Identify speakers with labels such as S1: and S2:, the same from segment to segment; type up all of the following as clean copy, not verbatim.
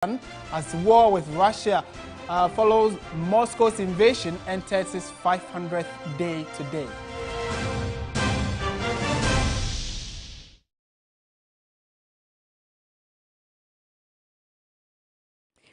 S1: as war with Russia follows Moscow's invasion enters its 500th day today.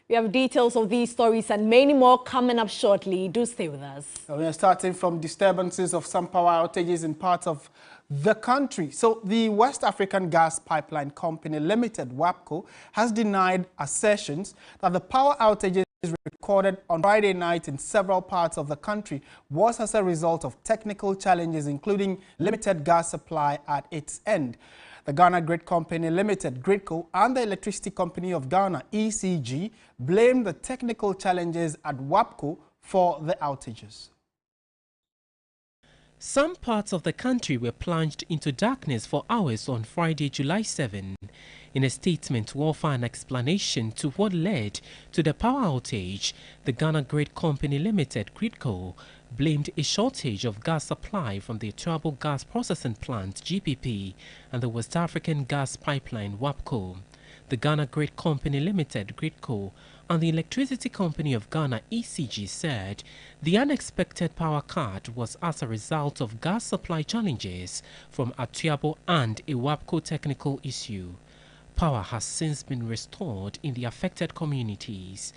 S2: We have details of these stories and many more coming up shortly. Do stay with us.
S1: We are starting from disturbances of some power outages in parts of the country. So the West African Gas Pipeline Company Limited, WAPCO, has denied assertions that the power outages recorded on Friday night in several parts of the country was as a result of technical challenges, including limited gas supply at its end. The Ghana Grid Company Limited, GRIDCO, and the Electricity Company of Ghana, ECG, blamed the technical challenges at WAPCO for the outages.
S3: Some parts of the country were plunged into darkness for hours on Friday, July 7. In a statement to offer an explanation to what led to the power outage, the Ghana Grid Company Limited, GRIDCO, blamed a shortage of gas supply from the Outages Gas Processing Plant, GPP, and the West African Gas Pipeline, WAPCO. The Ghana Grid Company Limited, GRIDCO, and the Electricity Company of Ghana, ECG, said the unexpected power cut was as a result of gas supply challenges from Outages and a WAPCO technical issue. Power has since been restored in the affected communities.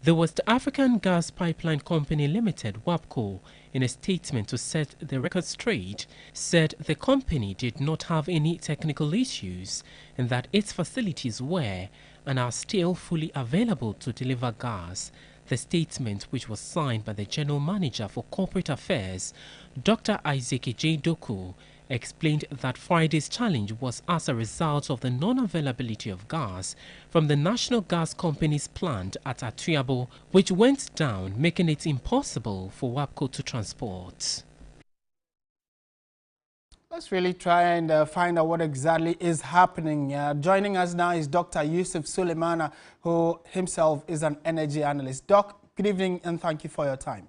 S3: The West African Gas Pipeline Company Limited, WAPCO, in a statement to set the record straight, said the company did not have any technical issues and that its facilities were and are still fully available to deliver gas. The statement, which was signed by the General Manager for Corporate Affairs, Dr. Isaac J. Doku, explained that Friday's challenge was as a result of the non-availability of gas from the National Gas Company's plant at Outages, which went down, making it impossible for WAPCO to transport.
S1: Let's really try and find out what exactly is happening. Joining us now is Dr. Youssef Suleimano, who himself is an energy analyst. Doc, good evening and thank you for your time.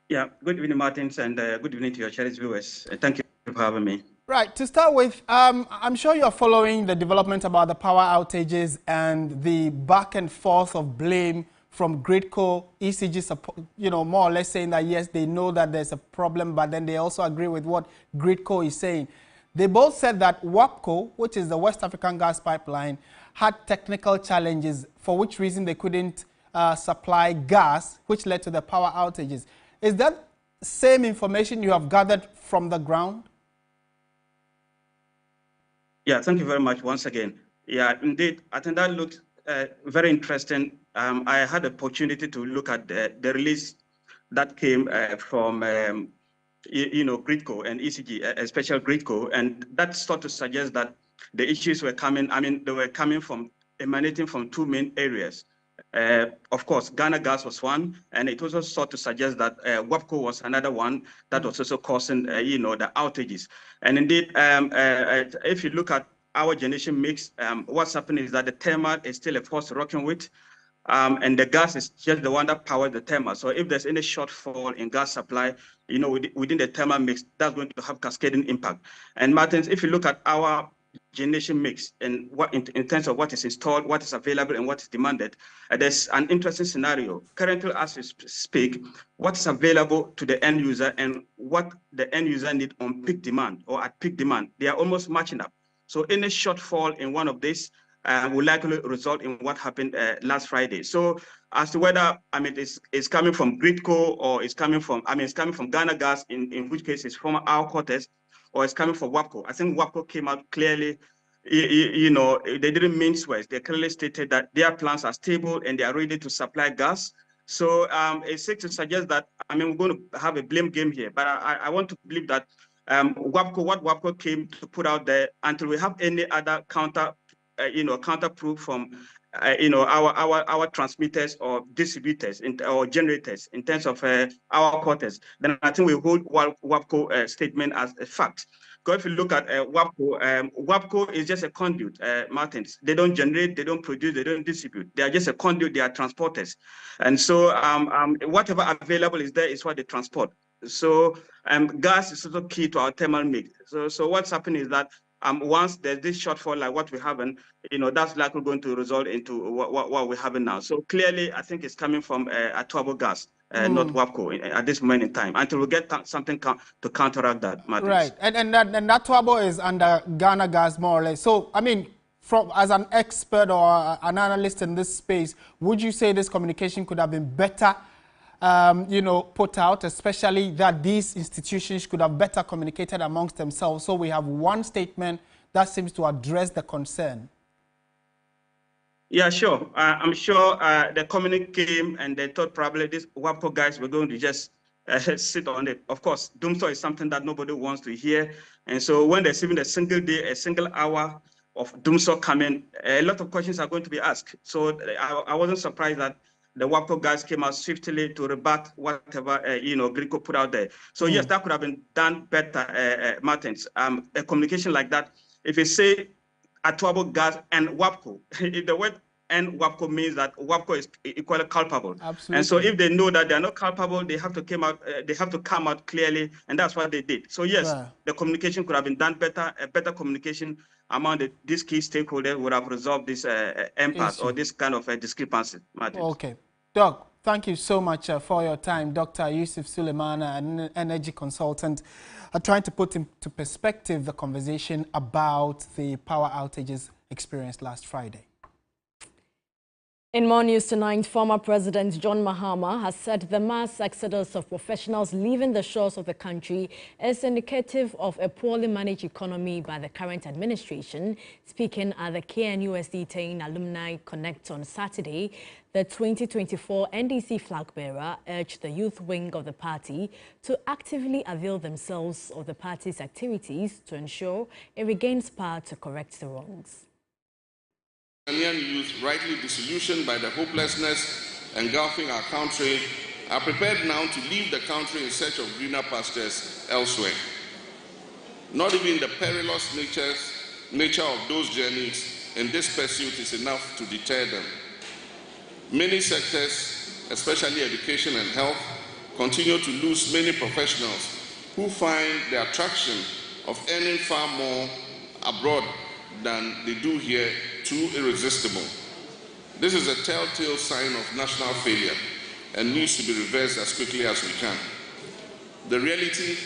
S4: Yeah, good evening, Martins, and good evening to your cherished viewers. Thank you for having me.
S1: Right, to start with, I'm sure you're following the development about the power outages and the back and forth of blame from GRIDCO, ECG, more or less saying that, yes, they know that there's a problem, but then they also agree with what GRIDCO is saying. They both said that WAPCO, which is the West African Gas Pipeline, had technical challenges, for which reason they couldn't supply gas, which led to the power outages. Is that same information you have gathered from the ground?
S4: Yeah, thank you very much once again. Yeah, indeed, I think that looks very interesting. I had the opportunity to look at the release that came from, GRIDCO and ECG, especially GRIDCO, and that started to suggest that the issues were coming, they were emanating from two main areas. Of course, Ghana Gas was one, and it also sought to suggest that WAPCO was another one that was also causing, the outages. And indeed, if you look at our generation mix, what's happening is that the thermal is still a force to reckon with, and the gas is just the one that powers the thermal. So if there's any shortfall in gas supply, within the thermal mix, that's going to have cascading impact. And Martins, if you look at our generation mix and what in terms of what is installed, what is available, and what is demanded, there's an interesting scenario. Currently, as we speak, what is available to the end user and what the end user need on peak demand or at peak demand, they are almost matching up. So any shortfall in one of these will likely result in what happened last Friday. So as to whether it's coming from GRIDCO or it's coming from Ghana Gas, in which case it's from our quarters, or it's coming from WAPCO. I think WAPCO came out clearly, they didn't mince words. They clearly stated that their plants are stable and they are ready to supply gas. So it's safe to suggest that, we're going to have a blame game here, but I want to believe that what WAPCO came to put out there, until we have any other counter proof from our transmitters or distributors or generators in terms of our quarters, then I think we hold WAPCO statement as a fact. Because if you look at WAPCO, WAPCO is just a conduit, Martins. They don't generate, they don't produce, they don't distribute. They are just a conduit, they are transporters. And so whatever available is there is what they transport. So gas is also key to our thermal mix. So what's happening is that once there's this shortfall like what we have, and that's likely going to result into what we're having now. So clearly, I think it's coming from Atuabo Gas, not WAPCO at this moment in time, until we get something to counteract that matter.
S1: Right, and that Atuabo is under Ghana Gas more or less. So I mean, as an expert or an analyst in this space, would you say this communication could have been better, put out, especially that these institutions could have better communicated amongst themselves, so we have one statement that seems to address the concern?
S4: Yeah, sure. I'm sure the communique came and they thought probably these WAPCO guys were going to just sit on it. Of course, doomsday is something that nobody wants to hear. And so when there's even a single day, a single hour of doomsday coming, a lot of questions are going to be asked. So I wasn't surprised that the WAPCO guys came out swiftly to rebut whatever, Greco put out there. So yes, that could have been done better, Martins. A communication like that, if you say Atuabo Gas and WAPCO, the word and WAPCO means that WAPCO is equally culpable.
S1: Absolutely.
S4: And so if they know that they're not culpable, they have to come out clearly, and that's what they did. So yes, the communication could have been done better. A better communication among these key stakeholders would have resolved this impasse or this kind of discrepancy. Martin.
S1: Okay. Doc, thank you so much for your time. Dr. Youssef Suleimano, an energy consultant, trying to put into perspective the conversation about the power outages experienced last Friday.
S2: In more news tonight, former President John Mahama has said the mass exodus of professionals leaving the shores of the country is indicative of a poorly managed economy by the current administration. Speaking at the KNUST 10 Alumni Connect on Saturday, the 2024 NDC flag bearer urged the youth wing of the party to actively avail themselves of the party's activities to ensure it regains power to correct the wrongs.
S5: Ghanaian youth, rightly disillusioned by the hopelessness engulfing our country, are prepared now to leave the country in search of greener pastures elsewhere. Not even the perilous nature of those journeys in this pursuit is enough to deter them. Many sectors, especially education and health, continue to lose many professionals who find the attraction of earning far more abroad than they do here too irresistible. This is a telltale sign of national failure and needs to be reversed as quickly as we can. The reality,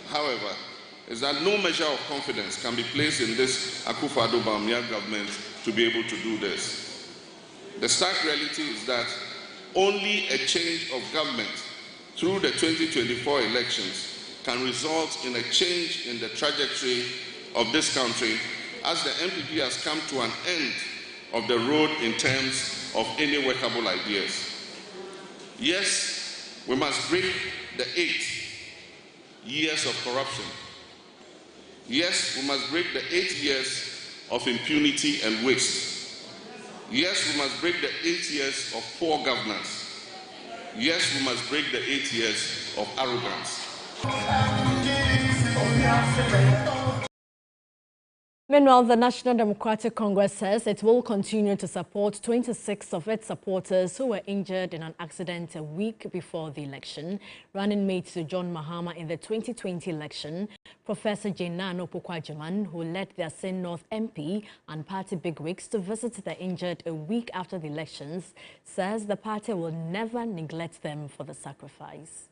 S5: however, is that no measure of confidence can be placed in this Akufo-Addo Bawumia government to be able to do this. The stark reality is that only a change of government through the 2024 elections can result in a change in the trajectory of this country, as the MPP has come to an end of the road in terms of any workable ideas. Yes, we must break the 8 years of corruption. Yes, we must break the 8 years of impunity and waste. Yes, we must break the 8 years of poor governance. Yes, we must break the 8 years of arrogance.
S2: Meanwhile, the National Democratic Congress says it will continue to support 26 of its supporters who were injured in an accident a week before the election. Running mate to John Mahama in the 2020 election, Professor Jenano Pokwajiman, who led the Asin North MP and party bigwigs to visit the injured a week after the elections, says the party will never neglect them for the sacrifice.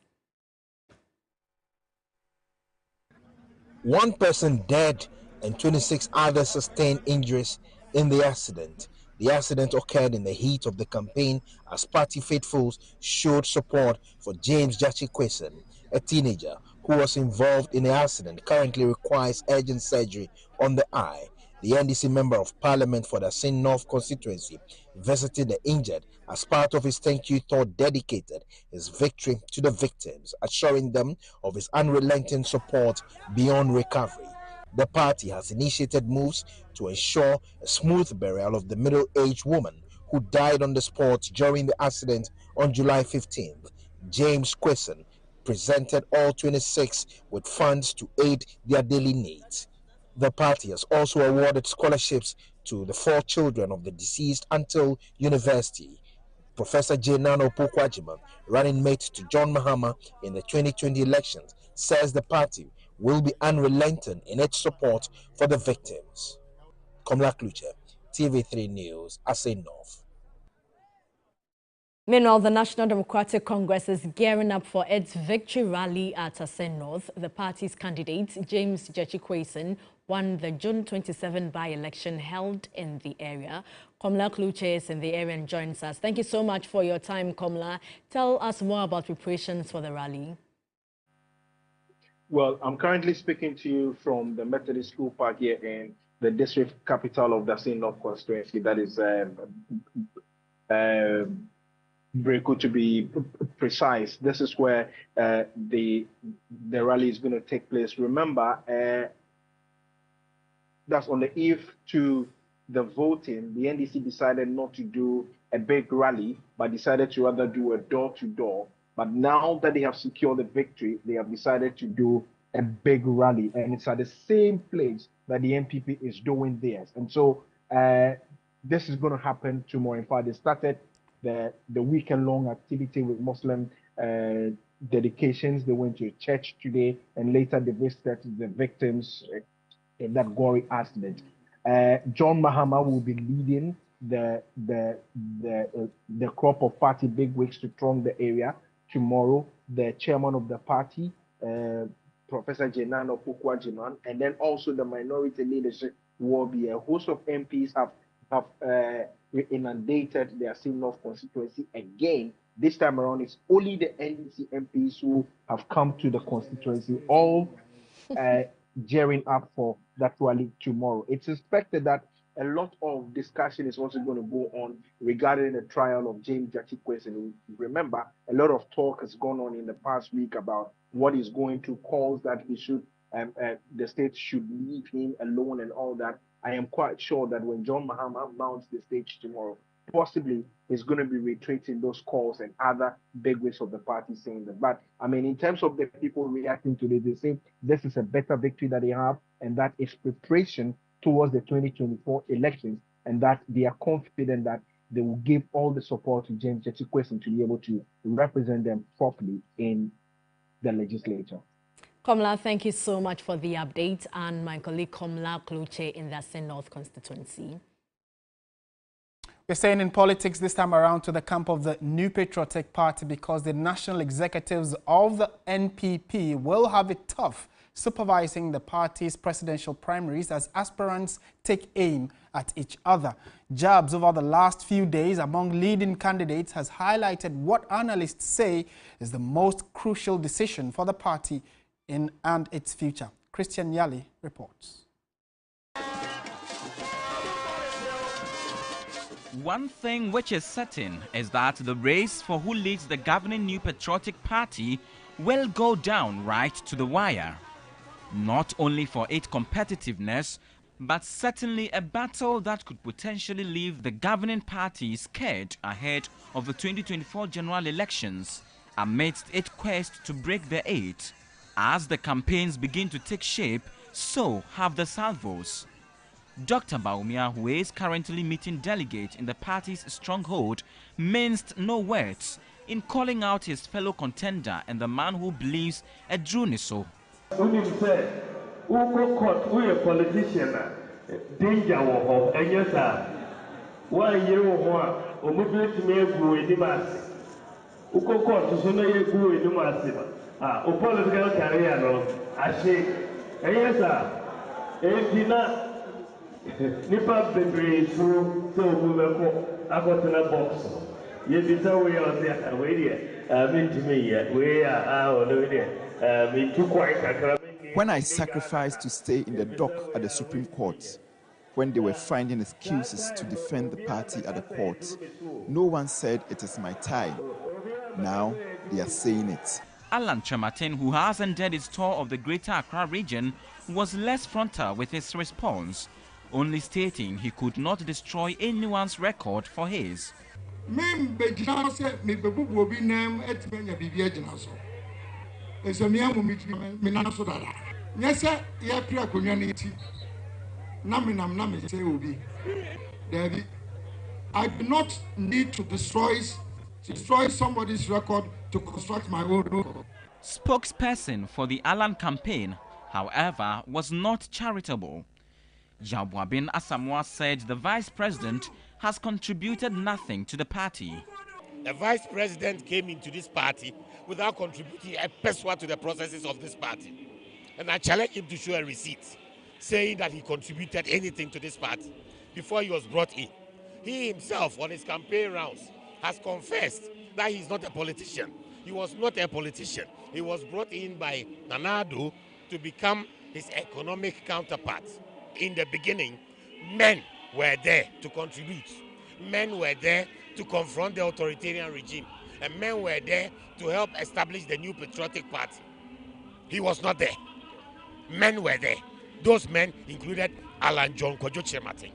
S6: One person dead and 26 others sustained injuries in the accident. The accident occurred in the heat of the campaign as party faithfuls showed support for James Jachi Kwesen, a teenager who was involved in the accident, currently requires urgent surgery on the eye. The NDC Member of Parliament for the Asin North constituency visited the injured as part of his thank you tour dedicated his victory to the victims, assuring them of his unrelenting support beyond recovery. The party has initiated moves to ensure a smooth burial of the middle-aged woman who died on the spot during the accident on July 15th. James Kwesen presented all 26 with funds to aid their daily needs. The party has also awarded scholarships to the 4 children of the deceased until university. Professor Jenano Pokwajiman, running mate to John Mahama in the 2020 elections, says the party will be unrelenting in its support for the victims. Komla Kluche, TV3 News, Assin North.
S2: Meanwhile, the National Democratic Congress is gearing up for its victory rally at Assin North. The party's candidate, James Gyakye, won the June 27 by-election held in the area. Komla Kluche is in the area and joins us. Thank you so much for your time, Komla. Tell us more about preparations for the rally.
S7: Well, I'm currently speaking to you from the Methodist School Park here in the district capital of the Assin North constituency. That is Breku, to be precise. This is where the rally is going to take place. Remember, that's on the eve to the voting. The NDC decided not to do a big rally, but decided to rather do a door-to-door. But now that they have secured the victory, they have decided to do a big rally, and it's at the same place that the NPP is doing theirs. And so this is going to happen tomorrow. In fact, they started the weekend-long activity with Muslim dedications. They went to a church today, and later they visited the victims in that gory accident. John Mahama will be leading the crop of party bigwigs to throng the area tomorrow. The chairman of the party, Professor Jenano Pukwajiman, and then also the minority leadership will be a host of MPs have inundated the Assin North constituency again. This time around, it's only the NDC MPs who have come to the constituency, all gearing up for that rally tomorrow. It's expected that a lot of discussion is also going to go on regarding the trial of James Gyakye. And remember, a lot of talk has gone on in the past week about what is going to cause that he should, the state should leave him alone and all that. I am quite sure that when John Mahama mounts the stage tomorrow, possibly he's going to be reiterating those calls and other bigwigs of the party saying that. But I mean, in terms of the people reacting to this, they say this is a better victory that they have, and that is preparation towards the 2024 elections, and that they are confident that they will give all the support to James Gyakye to be able to represent them properly in the legislature.
S2: Komla, thank you so much for the update, and my colleague Komla Kluche in the Assin North constituency.
S1: We're staying in politics this time around to the camp of the New Patriotic Party, because the national executives of the NPP will have it tough supervising the party's presidential primaries as aspirants take aim at each other. Jabs over the last few days among leading candidates has highlighted what analysts say is the most crucial decision for the party and its future. Christian Yali reports.
S8: One thing which is certain is that the race for who leads the governing New Patriotic Party will go down right to the wire. Not only for its competitiveness, but certainly a battle that could potentially leave the governing party scared ahead of the 2024 general elections, amidst its quest to break the eight. As the campaigns begin to take shape, so have the salvos. Dr. Baumia, who is currently meeting delegates in the party's stronghold, minced no words in calling out his fellow contender and the man who believes a Druniso.
S9: We a politician, danger of and yes, why you want to make go in the mass? Uko court to soon go in the massive. O political career, no, I say, and yes, if you not Nipa Bedre through so we I got in a box. You be so we are there, wait to me, we are there, too quiet.
S10: When I sacrificed to stay in the dock at the Supreme Court, when they were finding excuses to defend the party at the court, no one said it is my time. Now they are saying it.
S8: Alan Chamatin, who has ended his tour of the Greater Accra region, was less frontal with his response, only stating he could not destroy anyone's record for his.
S11: I do not need to destroy somebody's record to construct my own record.
S8: Spokesperson for the Alan campaign, however, was not charitable. Yabuabin Asamoah said the vice president has contributed nothing to the party.
S12: The vice president came into this party without contributing a peso to the processes of this party. And I challenge him to show a receipt saying that he contributed anything to this party before he was brought in. He himself, on his campaign rounds, has confessed that he's not a politician. He was not a politician. He was brought in by Nanado to become his economic counterpart. In the beginning, men were there to contribute. Men were there to confront the authoritarian regime. And men were there to help establish the new patriotic party. He was not there. Men were there. Those men included Alan John Kojo Chemate.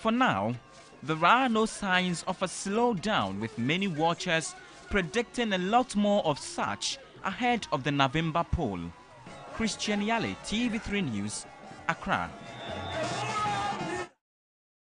S8: For now, there are no signs of a slowdown, with many watchers predicting a lot more of such ahead of the November poll. Christian Yali, TV3 News, Accra.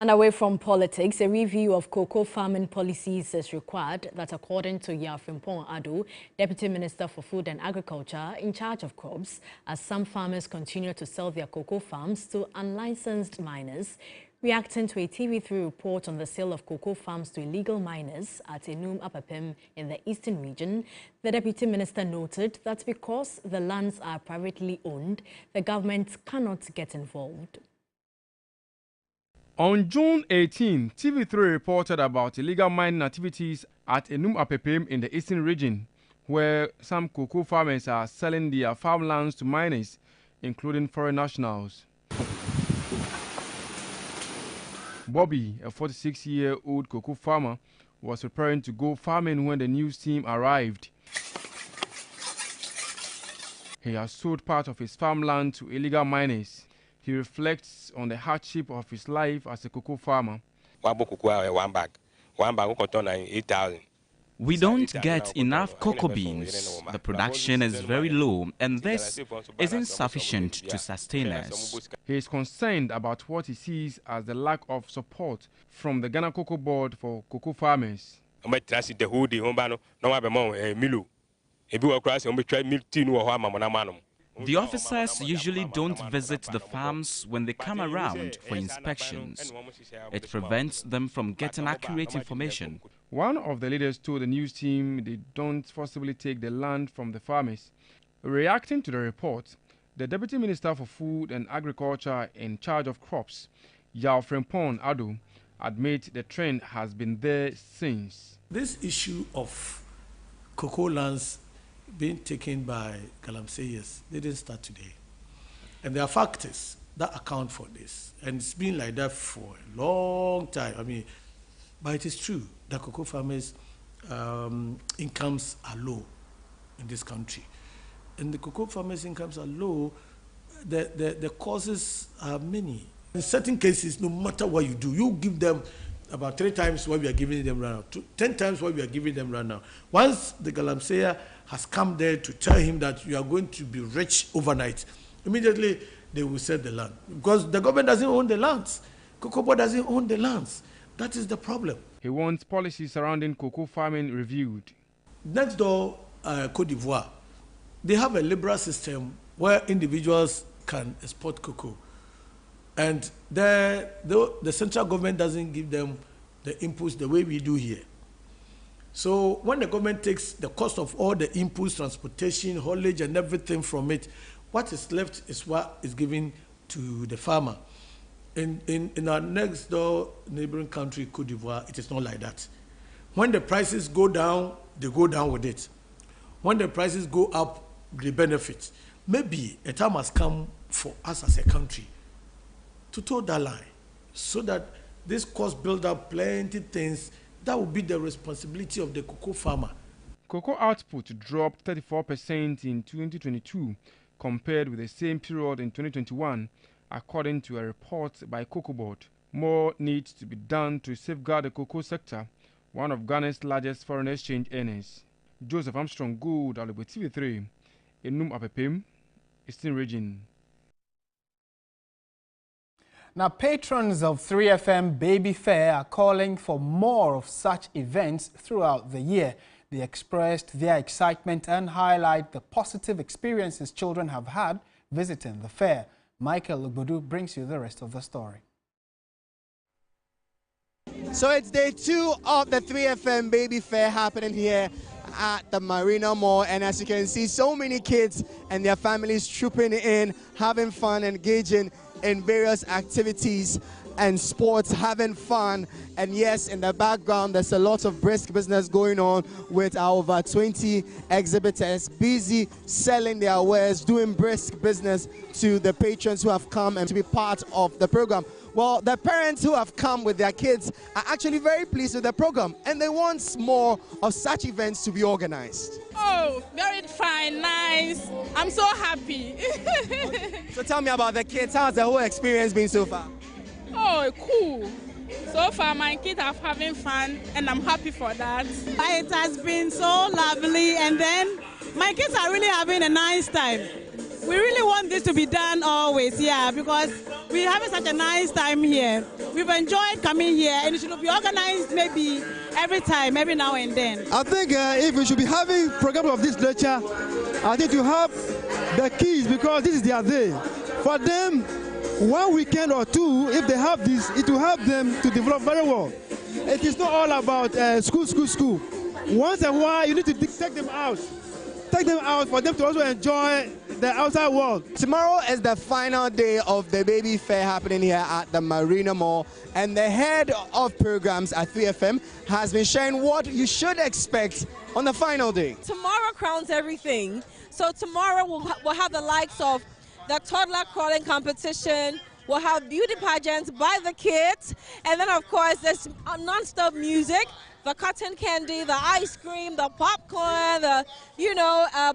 S2: And away from politics, a review of cocoa farming policies is required. That, according to Youssef Suleimano, Deputy Minister for Food and Agriculture in charge of crops, as some farmers continue to sell their cocoa farms to unlicensed miners. Reacting to a TV3 report on the sale of cocoa farms to illegal miners at Enum Apapem in the eastern region, the Deputy Minister noted that because the lands are privately owned, the government cannot get involved.
S13: On June 18, TV3 reported about illegal mining activities at Enum Apapem in the eastern region, where some cocoa farmers are selling their farmlands to miners, including foreign nationals. Bobby, a 46-year-old cocoa farmer, was preparing to go farming when the news team arrived. He has sold part of his farmland to illegal miners. He reflects on the hardship of his life as a cocoa farmer.
S14: One bag will contain 8,000.
S8: We don't get enough cocoa beans. The production is very low, and this isn't sufficient to sustain us.
S13: He is concerned about what he sees as the lack of support from the Ghana Cocoa Board for cocoa farmers.
S8: The officers usually don't visit the farms when they come around for inspections. It prevents them from getting accurate information.
S13: One of the leaders told the news team they don't forcibly take the land from the farmers. Reacting to the report, the Deputy Minister for Food and Agriculture in charge of crops, Youssef Suleimano, admits the trend has been there since.
S15: This issue of cocoa lands being taken by galamseyers didn't start today. And there are factors that account for this. And it's been like that for a long time. But it is true that cocoa farmers' incomes are low in this country. And the cocoa farmers' incomes are low, the causes are many. In certain cases, no matter what you do, you give them about 3 times what we are giving them right now, 10 times what we are giving them right now. Once the galamseyer has come there to tell him that you are going to be rich overnight, immediately they will sell the land. Because the government doesn't own the lands. Cocoa Board doesn't own the lands. That is the problem.
S13: He wants policies surrounding cocoa farming reviewed.
S15: Next door, Côte d'Ivoire, they have a liberal system where individuals can export cocoa. And the central government doesn't give them the inputs the way we do here. So when the government takes the cost of all the inputs, transportation, haulage, and everything from it, what is left is what is given to the farmer. In our next door neighboring country, Côte d'Ivoire, it is not like that. When the prices go down, they go down with it. When the prices go up, they benefit. Maybe a time has come for us as a country to toe that line so that this cost build up plenty things that will be the responsibility of the cocoa farmer.
S13: Cocoa output dropped 34% in 2022 compared with the same period in 2021, according to a report by Cocoa Board. More needs to be done to safeguard the cocoa sector, one of Ghana's largest foreign exchange earners. Joseph Armstrong Gould, Alibu TV3, Enum Apapem, Eastern Region.
S1: Now, patrons of 3FM Baby Fair are calling for more of such events throughout the year. They expressed their excitement and highlight the positive experiences children have had visiting the fair. Michael Luburu brings you the rest of the story.
S16: So it's day 2 of the 3FM Baby Fair happening here at the Marina Mall, and as you can see, so many kids and their families trooping in, having fun, engaging in various activities and sports, having fun. And yes, in the background there's a lot of brisk business going on with our over 20 exhibitors busy selling their wares, doing brisk business to the patrons who have come and to be part of the program. Well, the parents who have come with their kids are actually very pleased with the program, and they want more of such events to be organized.
S17: Oh, very fine, nice. I'm so happy.
S16: So tell me about the kids. How's the whole experience been so far?
S17: Oh, cool. So far, my kids are having fun, and I'm happy for that.
S18: It has been so lovely, and then my kids are really having a nice time. We really want this to be done always, yeah, because we're having such a nice time here. We've enjoyed coming here, and it should be organized maybe every time, every now and then.
S19: I think if we should be having programs of this nature, I think to have the kids, because this is their day. For them, 1 weekend or 2, if they have this, it will help them to develop very well. It is not all about school. Once in a while, you need to take them out. Take them out for them to also enjoy the outside world.
S16: Tomorrow is the final day of the baby fair happening here at the Marina Mall, and the head of programs at 3FM has been sharing what you should expect on the final day.
S20: Tomorrow crowns everything. So tomorrow we'll have the likes of the toddler crawling competition, we'll have beauty pageants by the kids, and then of course there's non-stop music, the cotton candy, the ice cream, the popcorn, the,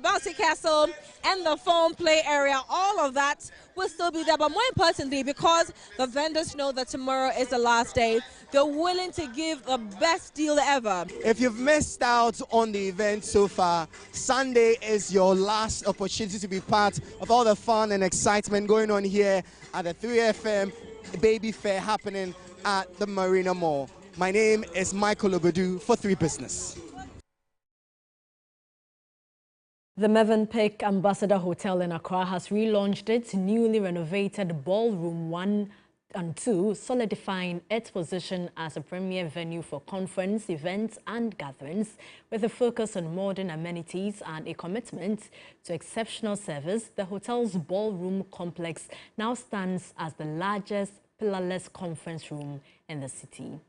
S20: bouncy castle, and the foam play area. All of that will still be there, but more importantly, because the vendors know that tomorrow is the last day, they're willing to give the best deal ever.
S16: If you've missed out on the event so far, Sunday is your last opportunity to be part of all the fun and excitement going on here at the 3FM Baby Fair happening at the Marina Mall. My name is Michael Luburu for 3 Business.
S2: The Mövenpick Ambassador Hotel in Accra has relaunched its newly renovated Ballroom 1 and 2, solidifying its position as a premier venue for conference, events and gatherings. With a focus on modern amenities and a commitment to exceptional service, the hotel's ballroom complex now stands as the largest pillarless conference room in the city.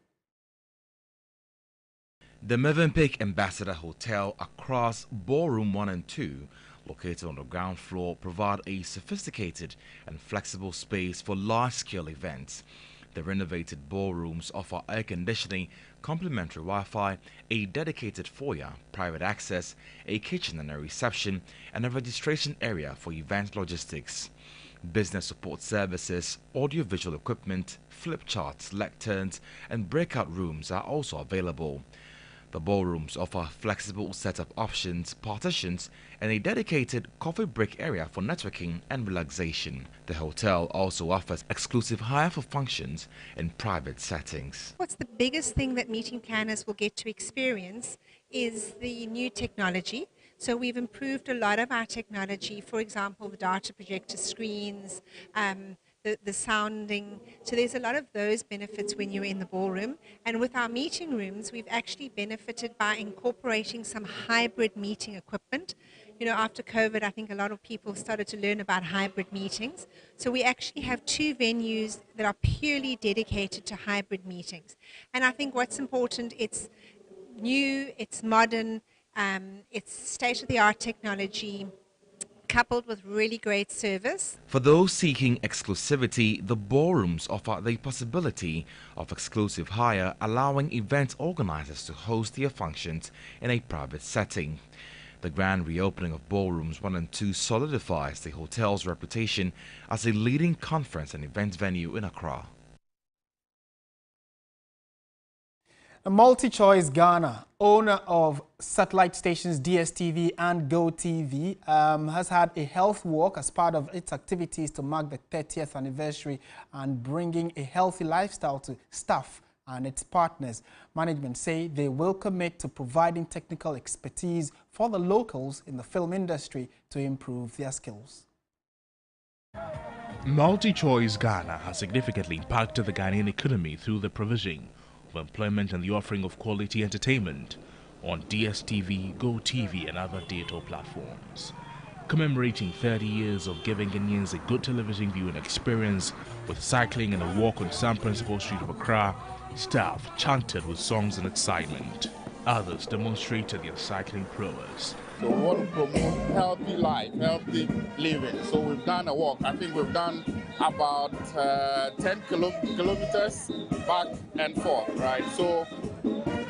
S21: The Mövenpick Ambassador Hotel across Ballroom 1 and 2, located on the ground floor, provide a sophisticated and flexible space for large-scale events. The renovated ballrooms offer air conditioning, complimentary Wi-Fi, a dedicated foyer, private access, a kitchen and a reception, and a registration area for event logistics. Business support services, audiovisual equipment, flip charts, lecterns, and breakout rooms are also available. The ballrooms offer flexible setup options, partitions, and a dedicated coffee break area for networking and relaxation. The hotel also offers exclusive hire for functions in private settings.
S22: What's the biggest thing that meeting planners will get to experience is the new technology. So we've improved a lot of our technology, for example, the data projector screens, the sounding. So there's a lot of those benefits when you're in the ballroom. And with our meeting rooms, we've actually benefited by incorporating some hybrid meeting equipment. After COVID, I think a lot of people started to learn about hybrid meetings. So we actually have 2 venues that are purely dedicated to hybrid meetings. And I think what's important, it's new, it's modern, it's state-of-the-art technology, coupled with really great service.
S21: For those seeking exclusivity, the ballrooms offer the possibility of exclusive hire, allowing event organizers to host their functions in a private setting. The grand reopening of Ballrooms 1 and 2 solidifies the hotel's reputation as a leading conference and event venue in Accra.
S1: MultiChoice Ghana, owner of satellite stations DSTV and GoTV, has had a health walk as part of its activities to mark the 30th anniversary and bringing a healthy lifestyle to staff and its partners. Management say they will commit to providing technical expertise for the locals in the film industry to improve their skills.
S3: MultiChoice Ghana has significantly impacted the Ghanaian economy through the provision of employment and the offering of quality entertainment on DSTV, GoTV and other digital platforms. Commemorating 30 years of giving Ghanaians a good television viewing experience with cycling and a walk on San Principal Street of Accra, staff chanted with songs and excitement. Others demonstrated their cycling prowess.
S4: So we want to promote healthy life, healthy living. So we've done a walk. I think we've done about 10 kilometers back and forth, right? So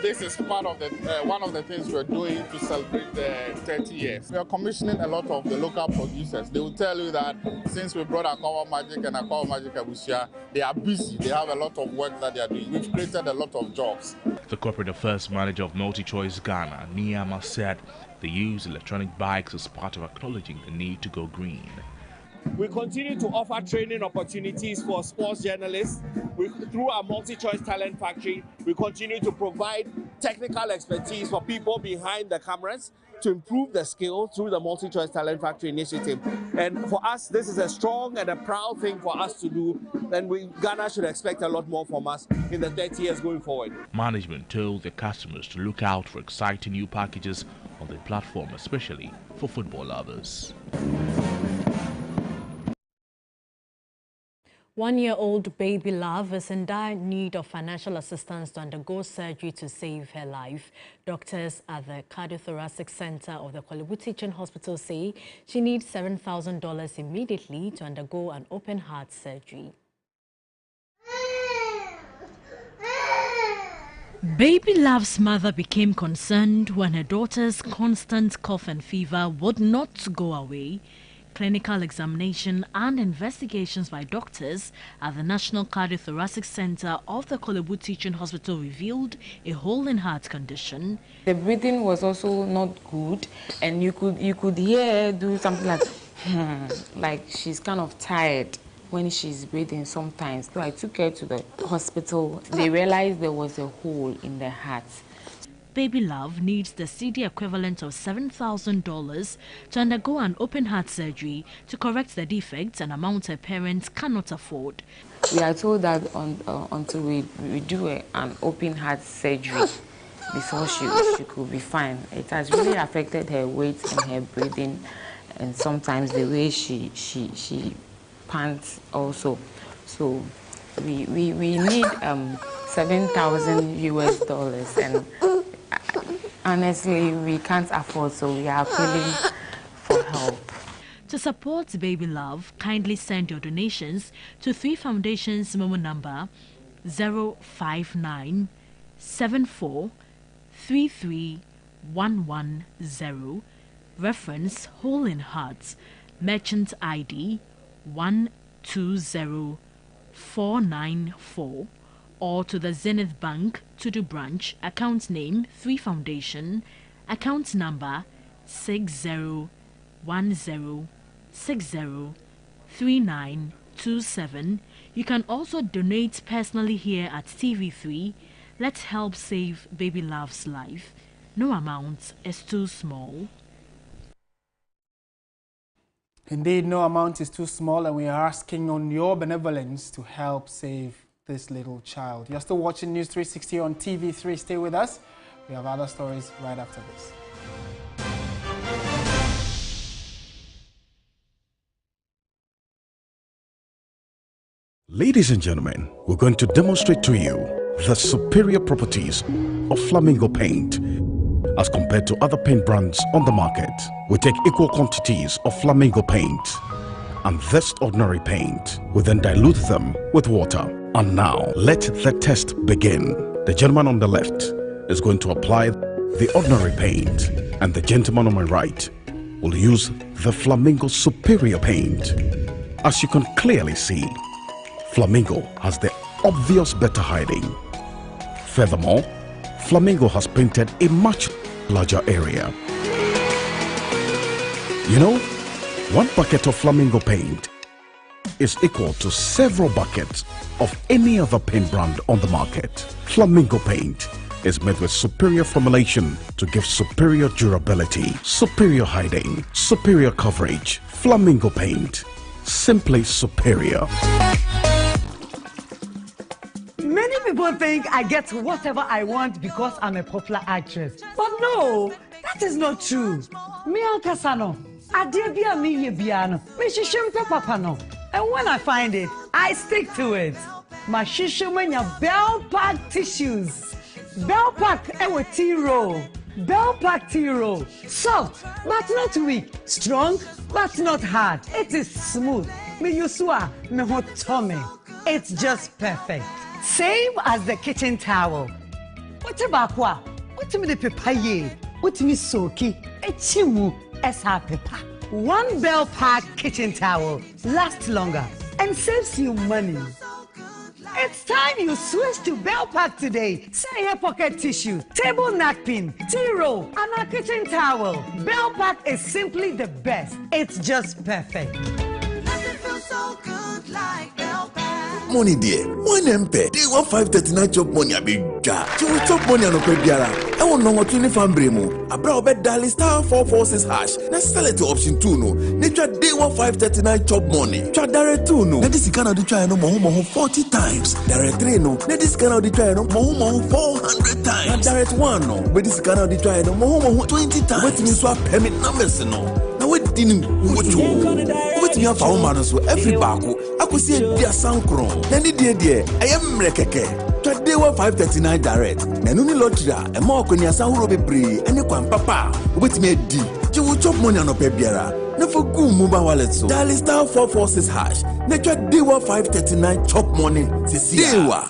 S4: this is part of the one of the things we're doing to celebrate the 30 years. We are commissioning a lot of the local producers. They will tell you that since we brought Akwawa Magic and Akwawa Magic Abusia, they are busy. They have a lot of work that they are doing. We've created a lot of jobs.
S3: The corporate affairs manager of MultiChoice Ghana, Niyama, said they use electronic bikes as part of acknowledging the need to go green.
S23: We continue to offer training opportunities for sports journalists. Through our MultiChoice Talent Factory, we continue to provide technical expertise for people behind the cameras to improve their skill through the MultiChoice Talent Factory initiative. And for us, this is a strong and a proud thing for us to do. And Ghana should expect a lot more from us in the 30 years going forward.
S3: Management told their customers to look out for exciting new packages on the platform, especially for football lovers.
S2: 1-year-old baby Love is in dire need of financial assistance to undergo surgery to save her life. Doctors at the Cardiothoracic Center of the Kolebu Teaching Hospital say she needs $7,000 immediately to undergo an open heart surgery. Baby Love's mother became concerned when her daughter's constant cough and fever would not go away. Clinical examination and investigations by doctors at the National Cardiothoracic Center of the Kolebu Teaching Hospital revealed a hole in heart condition.
S24: The breathing was also not good, and you could hear her do something like she's kind of tired when she's breathing sometimes. So I took her to the hospital. They realized there was a hole in the heart.
S2: Baby Love needs the CD equivalent of $7,000 to undergo an open heart surgery to correct the defects, an amount her parents cannot afford.
S24: We are told that until we do an open heart surgery before she could be fine. It has really affected her weight and her breathing, and sometimes the way she pants also. So we need $7,000 and honestly, we can't afford, so we are appealing for help.
S2: To support Baby Love, kindly send your donations to 3 Foundation's Momo number 059 74 33 110, reference Hole in Hearts, merchant ID 120494, or to the Zenith Bank Tudu branch, account name 3 Foundation, account number 6010603927. You can also donate personally here at TV3. Let's help save Baby Love's life. No amount is too small.
S1: Indeed, no amount is too small, and we are asking on your benevolence to help save this little child. You're still watching News 360 on TV3. Stay with us. We have other stories right after this.
S25: Ladies and gentlemen, we're going to demonstrate to you the superior properties of Flamingo Paint as compared to other paint brands on the market. We take equal quantities of Flamingo Paint and this ordinary paint. We then dilute them with water. And now, let the test begin. The gentleman on the left is going to apply the ordinary paint, and the gentleman on my right will use the Flamingo Superior Paint. As you can clearly see, Flamingo has the obvious better hiding. Furthermore, Flamingo has painted a much larger area. You know, 1 bucket of Flamingo paint is equal to several buckets of any other paint brand on the market. Flamingo paint is made with superior formulation to give superior durability, superior hiding, superior coverage. Flamingo paint, simply superior.
S5: Many people think I get whatever I want because I'm a popular actress. But no, that is not true. Me Casano, Adebia mi yebiano, me shishimpe papano. And when I find it, I stick to it. My shishimenya Bell Pack tissues. Bell Pack ewe tea roll. Bell Pack tea roll. Soft, but not weak. Strong, but not hard. It is smooth. Me yusua, me hot tummy. It's just perfect. Same as the kitchen towel. What about what? What me the papaye? What me soki? Echimu esa pepa. One Bell Pack kitchen towel lasts longer and saves you money. It's time you switch to Bell Pack today. Say your pocket tissue, table napkin, tea roll, and a kitchen towel. Bell Pack is simply the best. It's just perfect.
S6: Nothing feels so good like Bell Pack.
S7: Money there, 1 MP. They want 539 chop money a big jar. You chop money no pay biara. I want no 20 fan bremo. Abra obed dial *446#. Na select option 2 no. Nature day 539 chop money. Try direct 2 no. Na this kind of try no mo 40 times. Direct 3 no. Na this kind of try no mo 400 times. Na direct 1 no. But this kind of try no mo 20 times. What means swap permit numbers no. Now what didn't what me have our man so every bako. I could see a dear sankron. Any dear, I am rekeke. Today 539 direct. Nanuni lotria, and more when you are be brave, and you can papa. With me, D. You will chop money on a pebiara. No for good mobile wallet so. Dial *446#. Nature Dewa 539 chop money. Dewa.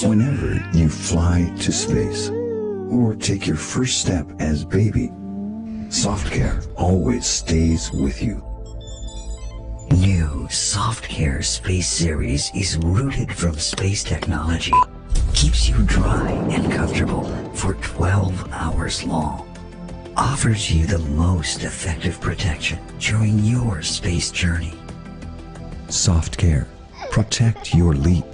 S9: Whenever you fly to space or take your first step as baby, Soft Care always stays with you.
S10: New Soft Care Space Series is rooted from space technology. Keeps you dry and comfortable for 12 hours long. Offers you the most effective protection during your space journey.
S9: Soft Care. Protect your leap.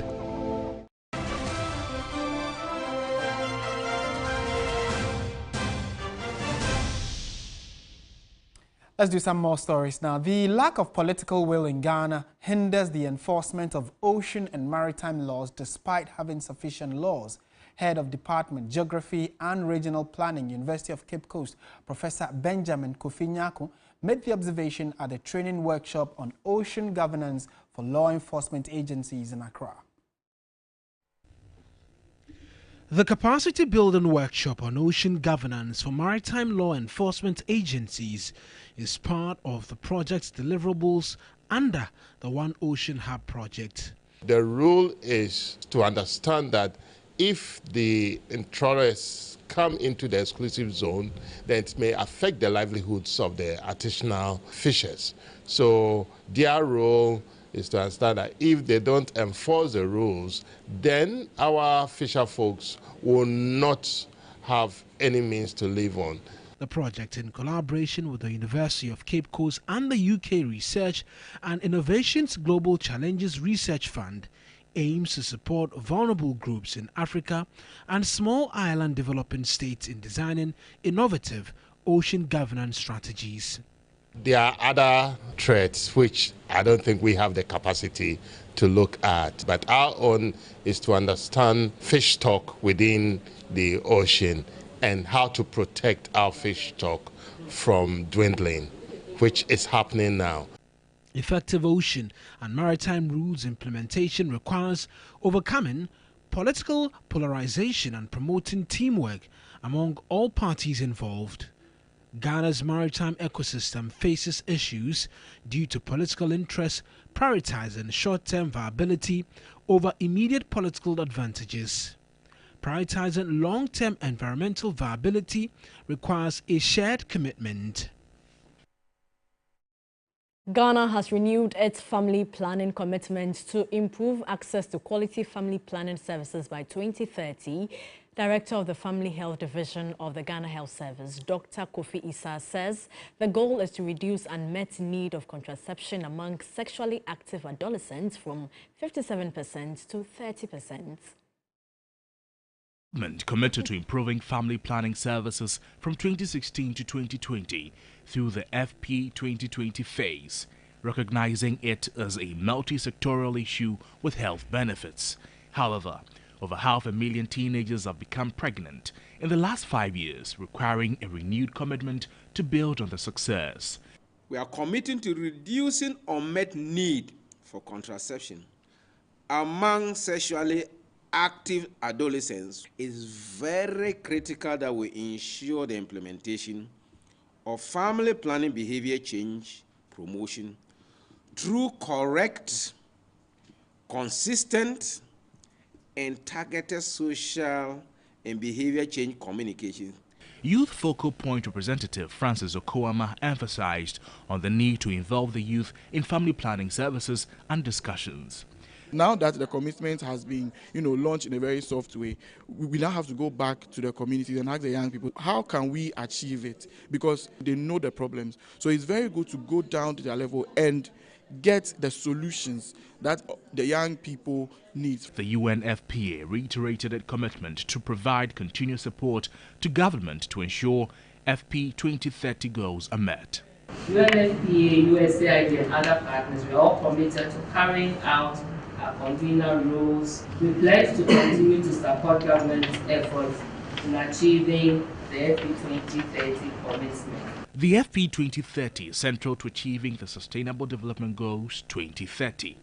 S1: Let's do some more stories now. The lack of political will in Ghana hinders the enforcement of ocean and maritime laws despite having sufficient laws. Head of Department Geography and Regional Planning, University of Cape Coast, Professor Benjamin Kofi Nyako, made the observation at a training workshop on ocean governance for law enforcement agencies in Accra.
S26: The capacity building workshop on ocean governance for maritime law enforcement agencies is part of the project's deliverables under the One Ocean Hub project.
S12: The rule is to understand that if the trawlers come into the exclusive zone, then it may affect the livelihoods of the artisanal fishers. So their role is to understand that if they don't enforce the rules, then our fisher folks will not have any means to live on.
S26: The project, in collaboration with the University of Cape Coast and the UK Research and Innovations Global Challenges Research Fund, aims to support vulnerable groups in Africa and small island developing states in designing innovative ocean governance strategies.
S12: There are other threats which I don't think we have the capacity to look at, but our own is to understand fish stock within the ocean and how to protect our fish stock from dwindling, which is happening now.
S26: Effective ocean and maritime rules implementation requires overcoming political polarization and promoting teamwork among all parties involved. Ghana's maritime ecosystem faces issues due to political interests prioritizing short-term viability over immediate political advantages. Prioritizing long-term environmental viability requires a shared commitment.
S2: Ghana has renewed its family planning commitment to improve access to quality family planning services by 2030. Director of the Family Health Division of the Ghana Health Service, Dr. Kofi Issa, says the goal is to reduce unmet need of contraception among sexually active adolescents from 57% to 30%.
S3: Committed to improving family planning services from 2016 to 2020 through the FP 2020 phase, recognizing it as a multi-sectoral issue with health benefits. However, over 500,000 teenagers have become pregnant in the last 5 years, requiring a renewed commitment to build on the success.
S8: We are committing to reducing unmet need for contraception among sexually active adolescents. It's very critical that we ensure the implementation of family planning behavior change promotion through correct, consistent, and targeted social and behavior change communication.
S3: Youth Focal Point representative Francis Okoama emphasized on the need to involve the youth in family planning services and discussions.
S23: Now that the commitment has been, launched in a very soft way, we now have to go back to the community and ask the young people, how can we achieve it? Because they know the problems. So it's very good to go down to their level and get the solutions that the young people need.
S3: The UNFPA reiterated its commitment to provide continuous support to government to ensure FP 2030 goals are met.
S11: UNFPA, USAID and other partners were all committed to carrying out our convener roles. We pledge to continue to support government's efforts in achieving the FP 2030 commitment.
S3: The FP 2030 is central to achieving the Sustainable Development Goals 2030.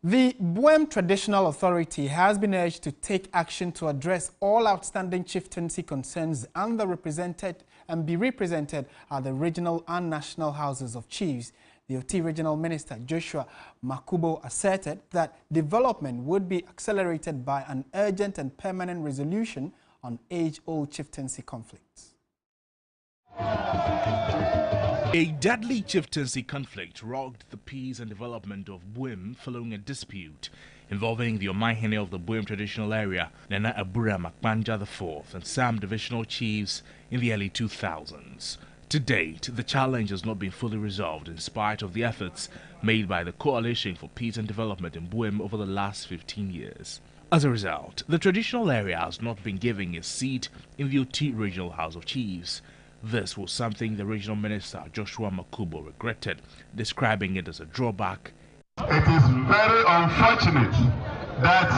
S1: The Buem Traditional Authority has been urged to take action to address all outstanding chieftaincy concerns and be represented at the regional and national houses of chiefs. The OT Regional Minister Joshua Makubo asserted that development would be accelerated by an urgent and permanent resolution on age-old chieftaincy conflicts.
S3: A deadly chieftaincy conflict rocked the peace and development of Buem following a dispute involving the Omahene of the Buem traditional area, Nana Abura Makbanja IV, and some divisional chiefs in the early 2000s. To date, the challenge has not been fully resolved in spite of the efforts made by the Coalition for Peace and Development in Buem over the last 15 years. As a result, the traditional area has not been given a seat in the OT Regional House of Chiefs. This was something the Regional Minister Joshua Makubo regretted, describing it as a drawback.
S13: It is very unfortunate that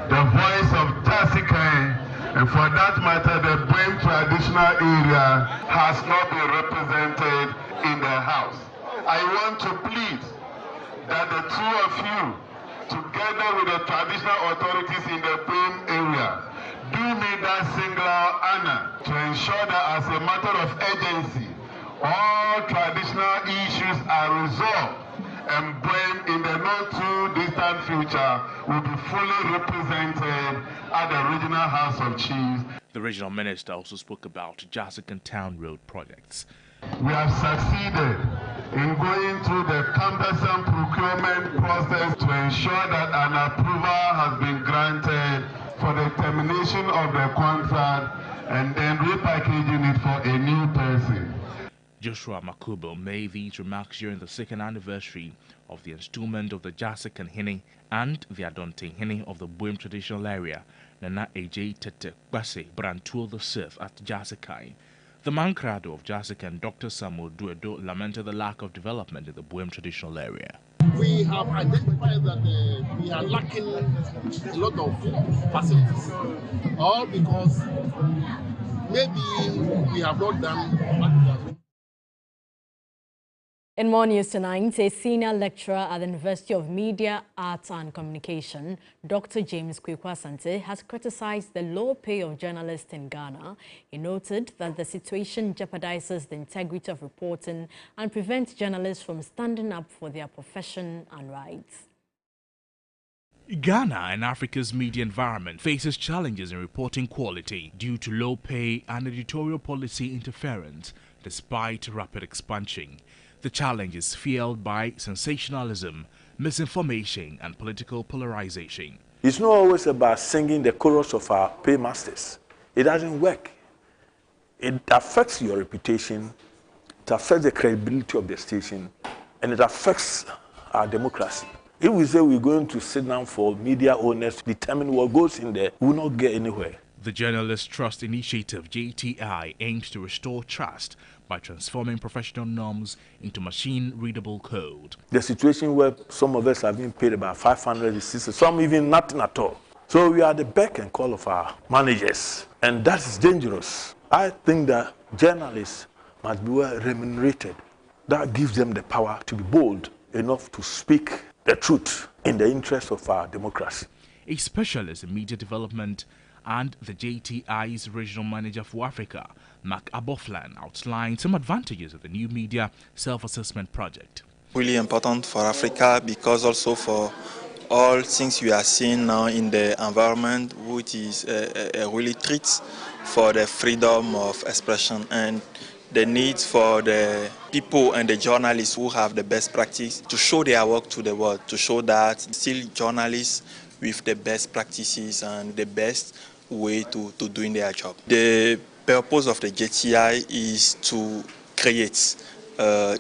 S13: the voice of Jessica, and for that matter the Buem traditional area, has not been represented in the House. I want to plead that the two of you, together with the traditional authorities in the Buem area, do me that singular honor to ensure that as a matter of urgency, all traditional issues are resolved and Buem in the not too distant future will be fully represented at the Regional House of Chiefs.
S3: The Regional Minister also spoke about Jasikan Town Road projects.
S13: We have succeeded in going through the cumbersome procurement process to ensure that an approval has been granted for the termination of the contract and then repackaging it for a new person.
S3: Joshua Makubo made these remarks during the second anniversary of the installment of the Jasikan Hene and the Adonte Hene of the Buem traditional area, Nana Eje Tete Kwase Brantul VI at Jasikai. The Mankrado of Jasikan, Dr. Samuel Duedo, lamented the lack of development in the Buem traditional area.
S14: We have identified that we are lacking a lot of facilities, all because maybe we have not done.
S2: In more news tonight, a senior lecturer at the University of Media, Arts and Communication, Dr. James Kweku-Asante, has criticized the low pay of journalists in Ghana. He noted that the situation jeopardizes the integrity of reporting and prevents journalists from standing up for their profession and rights.
S3: Ghana and Africa's media environment faces challenges in reporting quality due to low pay and editorial policy interference, despite rapid expansion. The challenge is fueled by sensationalism, misinformation, and political polarization.
S15: It's not always about singing the chorus of our paymasters. It doesn't work. It affects your reputation, it affects the credibility of the station, and it affects our democracy. If we say we're going to sit down for media owners to determine what goes in there, we will not get anywhere.
S3: The Journalist Trust Initiative, JTI, aims to restore trust by transforming professional norms into machine-readable code.
S15: The situation where some of us have been paid about 500, some even nothing at all. So we are the beck and call of our managers, and that is dangerous. I think that journalists must be well remunerated. That gives them the power to be bold enough to speak the truth in the interest of our democracy.
S3: A specialist in media development and the JTI's regional manager for Africa, Mark Aboflan, outlined some advantages of the new media self-assessment project.
S16: Really important for Africa because also for all things we are seeing now in the environment, which is a really threat for the freedom of expression and the need for the people and the journalists who have the best practice to show their work to the world, to show that still journalists with the best practices and the best way to doing their job. The purpose of the JTI is to create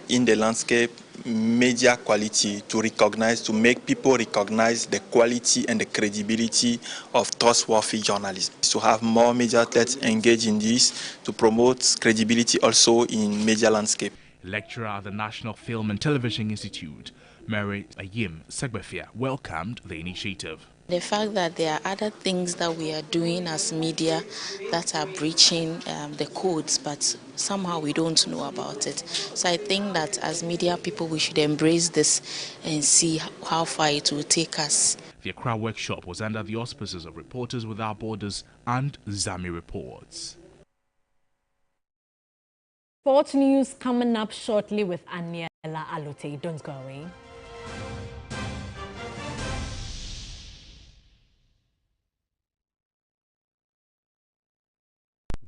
S16: in the landscape media quality, to make people recognize the quality and the credibility of trustworthy journalism. To have more media outlets engage in this, to promote credibility also in media landscape.
S3: Lecturer at the National Film and Television Institute, Mary Ayim Segbefia, welcomed the initiative.
S17: The fact that there are other things that we are doing as media that are breaching the codes, but somehow we don't know about it. So I think that as media people, we should embrace this and see how far it will take us.
S3: The Accra workshop was under the auspices of Reporters Without Borders and Zami Reports.
S2: Sport news coming up shortly with Aniela Alute. Don't go away.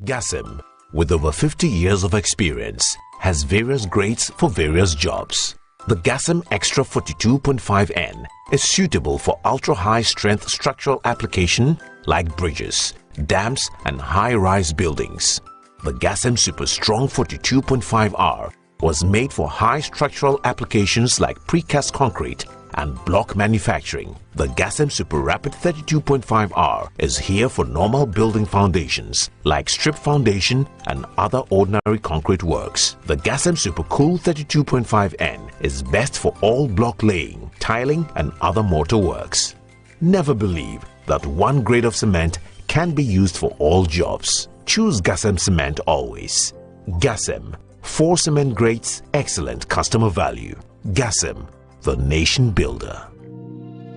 S18: GASM, with over 50 years of experience, has various grades for various jobs. The GASM Extra 42.5N is suitable for ultra-high strength structural application like bridges, dams and high-rise buildings. The GASM Super Strong 42.5R was made for high structural applications like precast concrete and block manufacturing. The GASM Super Rapid 32.5R is here for normal building foundations like strip foundation and other ordinary concrete works. The GASM Super Cool 32.5N is best for all block laying, tiling and other mortar works. Never believe that one grade of cement can be used for all jobs. Choose GASM cement always. GASM, 4 cement grades, excellent customer value. GASM, the nation builder.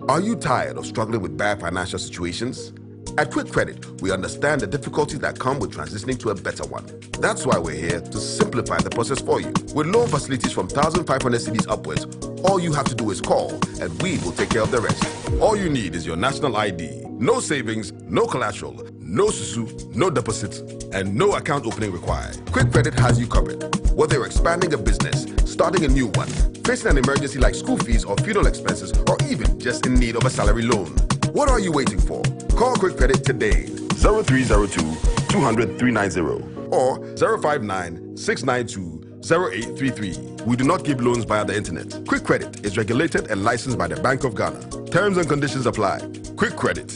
S19: Are you tired of struggling with bad financial situations? At Quick Credit, we understand the difficulties that come with transitioning to a better one. That's why we're here to simplify the process for you. With loan facilities from 1,500 cedis upwards, all you have to do is call and we will take care of the rest. All you need is your national ID. No savings, no collateral, no susu, no deposits, and no account opening required. Quick Credit has you covered. Whether you're expanding a business, starting a new one, facing an emergency like school fees or funeral expenses, or even just in need of a salary loan. What are you waiting for? Call Quick Credit today. 0302 200 390 or 059 692 0833. We do not give loans via the internet. Quick Credit is regulated and licensed by the Bank of Ghana. Terms and conditions apply. Quick Credit.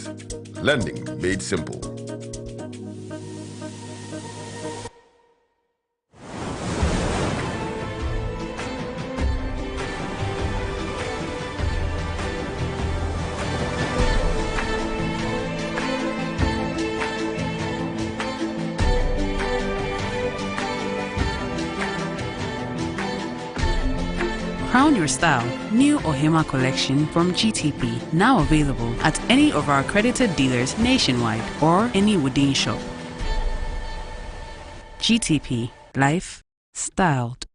S19: Lending made simple.
S20: Crown your style. New Ohima collection from GTP. Now available at any of our accredited dealers nationwide or any Woodin shop. GTP. Life styled.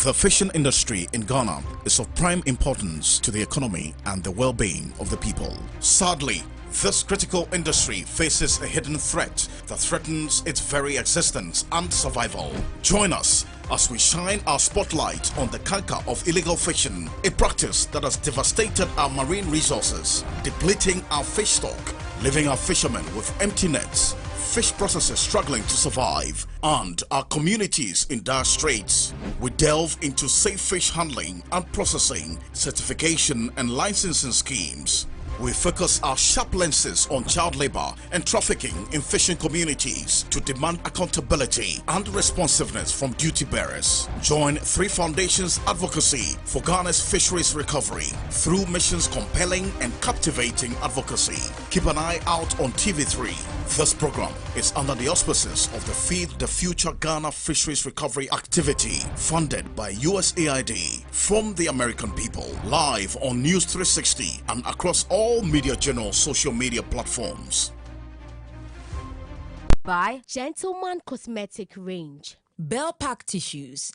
S25: The fishing industry in Ghana is of prime importance to the economy and the well-being of the people. Sadly, this critical industry faces a hidden threat that threatens its very existence and survival. Join us as we shine our spotlight on the canker of illegal fishing, a practice that has devastated our marine resources, depleting our fish stock, leaving our fishermen with empty nets, fish processors struggling to survive, and our communities in dire straits. We delve into safe fish handling and processing, certification and licensing schemes, We focus our sharp lenses on child labor and trafficking in fishing communities to demand accountability and responsiveness from duty bearers. Join 3 Foundations advocacy for Ghana's fisheries recovery through missions compelling and captivating advocacy. Keep an eye out on TV3. This program is under the auspices of the Feed the Future Ghana Fisheries Recovery Activity, funded by USAID, from the American people, live on News 360 and across all Media General social media platforms.
S4: By Gentleman Cosmetic Range, Bell Pack Tissues.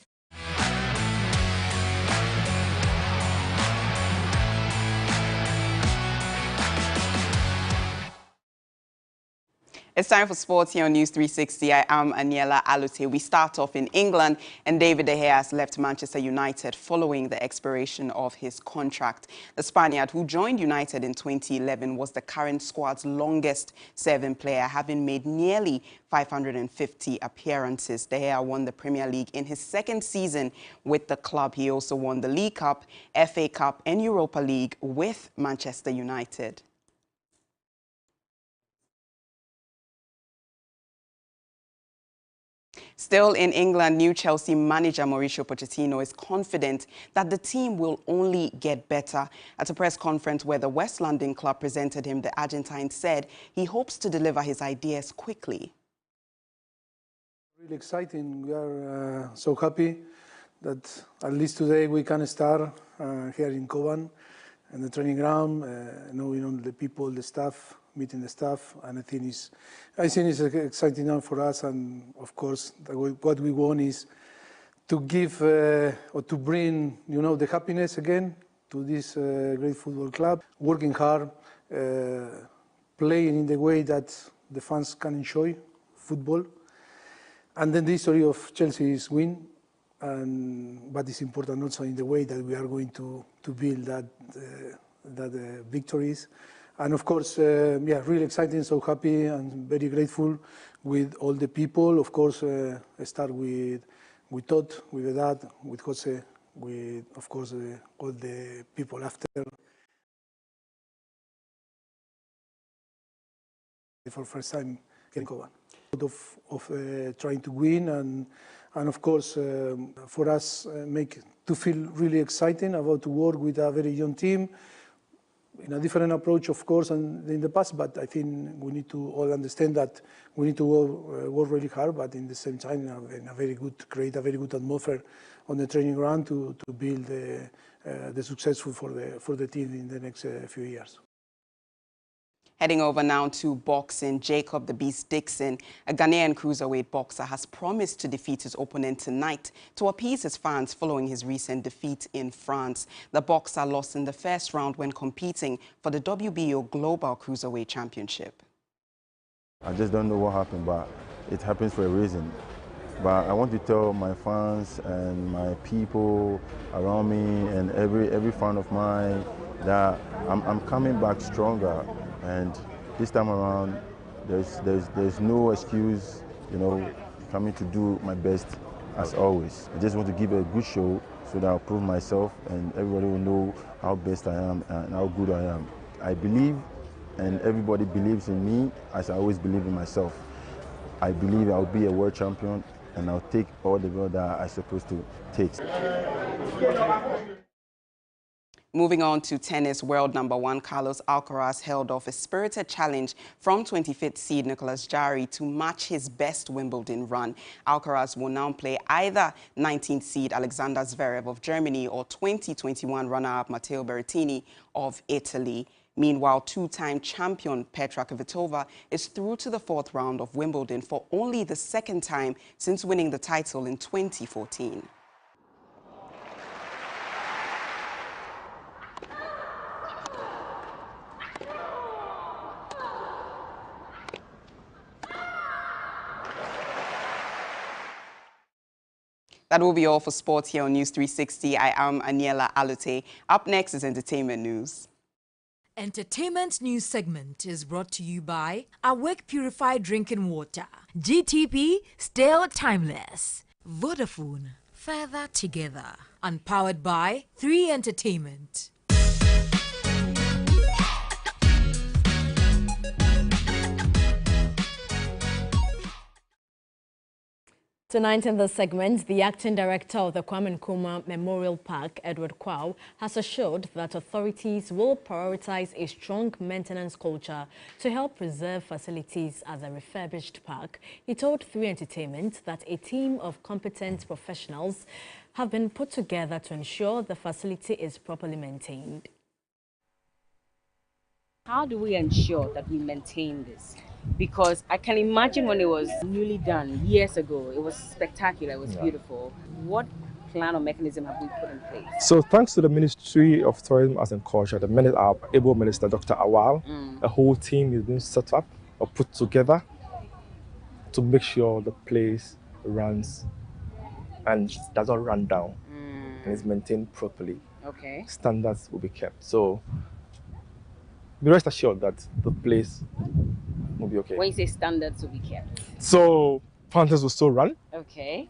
S5: It's time for sports here on News 360. I am Aniela Alute. We start off in England, and David De Gea has left Manchester United following the expiration of his contract. The Spaniard, who joined United in 2011, was the current squad's longest-serving player, having made nearly 550 appearances. De Gea won the Premier League in his second season with the club. He also won the League Cup, FA Cup, and Europa League with Manchester United. Still in England, new Chelsea manager Mauricio Pochettino is confident that the team will only get better. At a press conference where the West London club presented him, the Argentine said he hopes to deliver his ideas quickly.
S6: Really exciting. We are so happy that at least today we can start here in Coban, in the training ground, knowing the people, the staff, meeting the staff, and I think it's exciting now for us. And of course, what we want is to give or to bring, the happiness again to this great football club. Working hard, playing in the way that the fans can enjoy football, and then the history of Chelsea is win. But it's important also in the way that we are going to build that victories. And of course, really exciting, so happy and very grateful with all the people. Of course, I start with Todd, with the dad, with Jose, with, of course, all the people after. For first time in Coban. Of trying to win and of course, for us, to feel really exciting about to work with a very young team. In a different approach, of course, than in the past, but I think we need to all understand that we need to work really hard, but in the same time, create a very good atmosphere on the training ground to build the successful for the team in the next few years.
S5: Heading over now to boxing, Jacob the Beast Dixon, a Ghanaian cruiserweight boxer, has promised to defeat his opponent tonight to appease his fans following his recent defeat in France. The boxer lost in the first round when competing for the WBO Global Cruiserweight Championship.
S21: I just don't know what happened, but it happens for a reason. But I want to tell my fans and my people around me and every fan of mine that I'm coming back stronger. And this time around, there's no excuse, coming to do my best as always. I just want to give a good show so that I'll prove myself and everybody will know how best I am and how good I am. I believe and everybody believes in me as I always believe in myself. I believe I'll be a world champion and I'll take all the world that I'm supposed to take.
S5: Moving on to tennis, world #1 Carlos Alcaraz held off a spirited challenge from 25th seed Nicolas Jarry to match his best Wimbledon run. Alcaraz will now play either 19th seed Alexander Zverev of Germany or 2021 runner-up Matteo Berrettini of Italy. Meanwhile, two-time champion Petra Kvitova is through to the 4th round of Wimbledon for only the second time since winning the title in 2014. That will be all for sports here on News 360. I am Aniela Alute. Up next is entertainment news.
S4: Entertainment news segment is brought to you by Awake Purified Drinking Water, GTP, Still Timeless, Vodafone, Further Together, and powered by 3 Entertainment.
S2: Tonight in this segment, the acting director of the Kwame Nkrumah Memorial Park, Edward Kwao, has assured that authorities will prioritize a strong maintenance culture to help preserve facilities at the refurbished park. He told 3 Entertainment that a team of competent professionals have been put together to ensure the facility is properly maintained.
S7: How do we ensure that we maintain this? Because I can imagine when it was newly done years ago, it was spectacular, it was beautiful. What plan or mechanism have we put in place?
S9: So thanks to the Ministry of Tourism, Arts and Culture, our able Minister, Dr. Awal, a whole team is being set up or put together to make sure the place runs and doesn't run down and is maintained properly.
S7: Okay.
S9: Standards will be kept. So be rest assured that the place will be okay.
S7: When you say standards will be kept?
S9: So fountains will still run.
S7: Okay.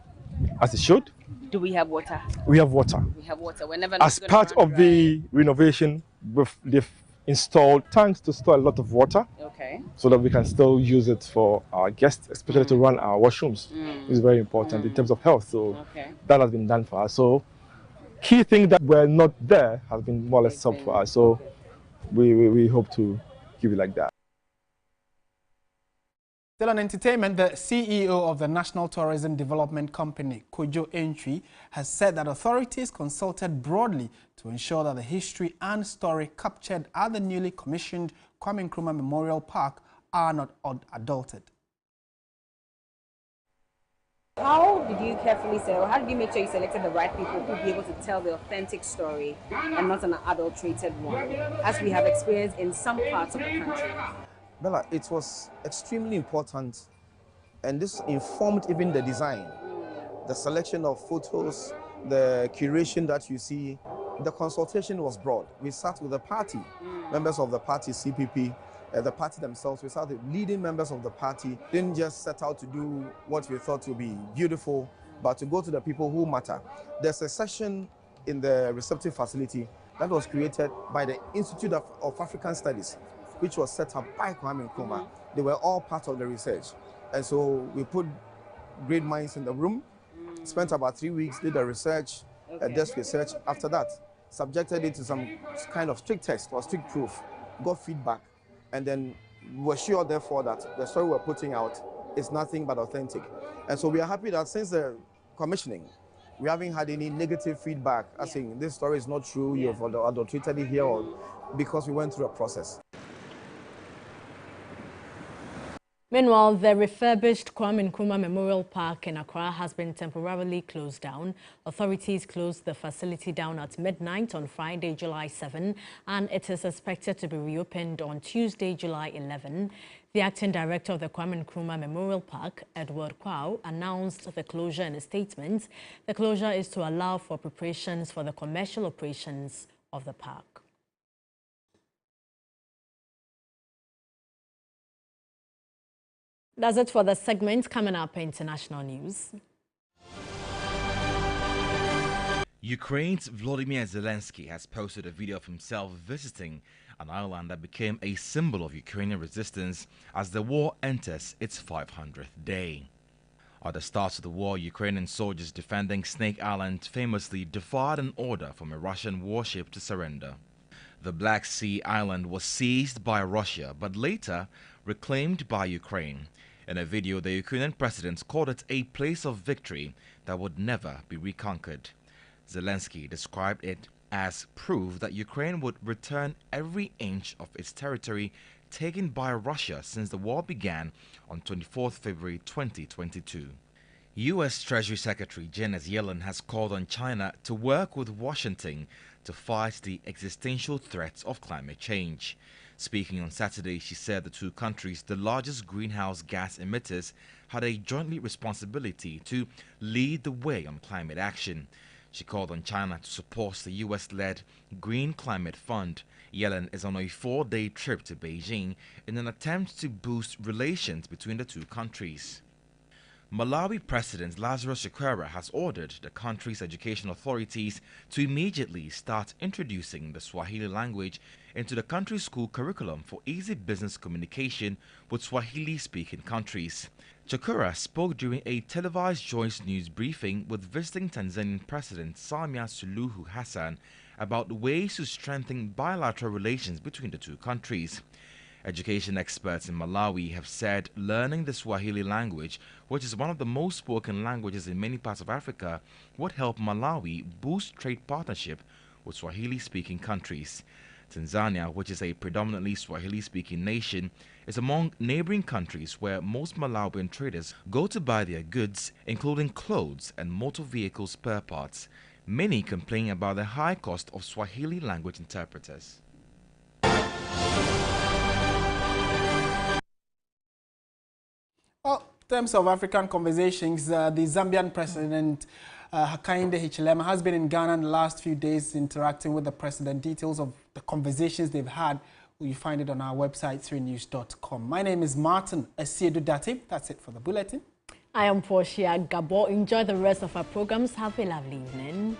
S9: As it should.
S7: Do we have water?
S9: We have water.
S7: We have water. Whenever
S9: as part of the renovation, they've installed tanks to store a lot of water.
S7: Okay.
S9: So that we can still use it for our guests, especially to run our washrooms. It's very important in terms of health. So that has been done for us. So key thing that were not there has been more or less solved for us. So we hope to keep it like that.
S1: Still on entertainment, the CEO of the National Tourism Development Company, Kojo Entry, has said that authorities consulted broadly to ensure that the history and story captured at the newly commissioned Kwame Nkrumah Memorial Park are not adulterated.
S7: How did you carefully say, or how did you make sure you selected the right people who would be able to tell the authentic story and not an adulterated one, as we have experienced in some parts of the country?
S10: Bella, it was extremely important, and this informed even the design, the selection of photos, the curation that you see. The consultation was broad. We sat with the party, members of the party, CPP, the party themselves. We sat with leading members of the party. Didn't just set out to do what we thought would be beautiful, but to go to the people who matter. There's a session in the receptive facility that was created by the Institute of African Studies, which was set up by Kwame Nkrumah. They were all part of the research. And so we put great minds in the room, spent about 3 weeks, did the research, desk research. After that, subjected it to some kind of strict test or strict proof, got feedback, and then we were sure, therefore, that the story we're putting out is nothing but authentic. And so we are happy that since the commissioning, we haven't had any negative feedback as saying this story is not true, you've adulterated it here, or because we went through a process.
S2: Meanwhile, the refurbished Kwame Nkrumah Memorial Park in Accra has been temporarily closed down. Authorities closed the facility down at midnight on Friday, July 7, and it is expected to be reopened on Tuesday, July 11. The acting director of the Kwame Nkrumah Memorial Park, Edward Kwao, announced the closure in a statement. The closure is to allow for preparations for the commercial operations of the park. That's it for the segment. Coming up, international news.
S12: Ukraine's Volodymyr Zelensky has posted a video of himself visiting an island that became a symbol of Ukrainian resistance as the war enters its 500th day. At the start of the war, Ukrainian soldiers defending Snake Island famously defied an order from a Russian warship to surrender. The Black Sea island was seized by Russia, but later reclaimed by Ukraine. In a video, the Ukrainian president called it a place of victory that would never be reconquered. Zelensky described it as proof that Ukraine would return every inch of its territory taken by Russia since the war began on 24 February 2022. U.S. Treasury Secretary Janet Yellen has called on China to work with Washington to fight the existential threats of climate change. Speaking on Saturday, she said the two countries, the largest greenhouse gas emitters, had a jointly responsibility to lead the way on climate action. She called on China to support the U.S.-led Green Climate Fund. Yellen is on a 4-day trip to Beijing in an attempt to boost relations between the two countries. Malawi President Lazarus Chakwera has ordered the country's education authorities to immediately start introducing the Swahili language into the country's school curriculum for easy business communication with Swahili-speaking countries. Chakwera spoke during a televised joint news briefing with visiting Tanzanian President Samia Suluhu Hassan about ways to strengthen bilateral relations between the two countries. Education experts in Malawi have said learning the Swahili language, which is one of the most spoken languages in many parts of Africa, would help Malawi boost trade partnership with Swahili-speaking countries. Tanzania, which is a predominantly Swahili-speaking nation, is among neighboring countries where most Malawian traders go to buy their goods, including clothes and motor vehicle spare parts. Many complain about the high cost of Swahili language interpreters.
S1: Well, in terms of African conversations, the Zambian President Hakainde Hichilema has been in Ghana in the last few days interacting with the president. Details of the conversations they've had, you find it on our website, 3news.com. My name is Martin Asiedu Dati. That's it for the bulletin.
S2: I am Portia Gabo. Enjoy the rest of our programs. Have a lovely evening.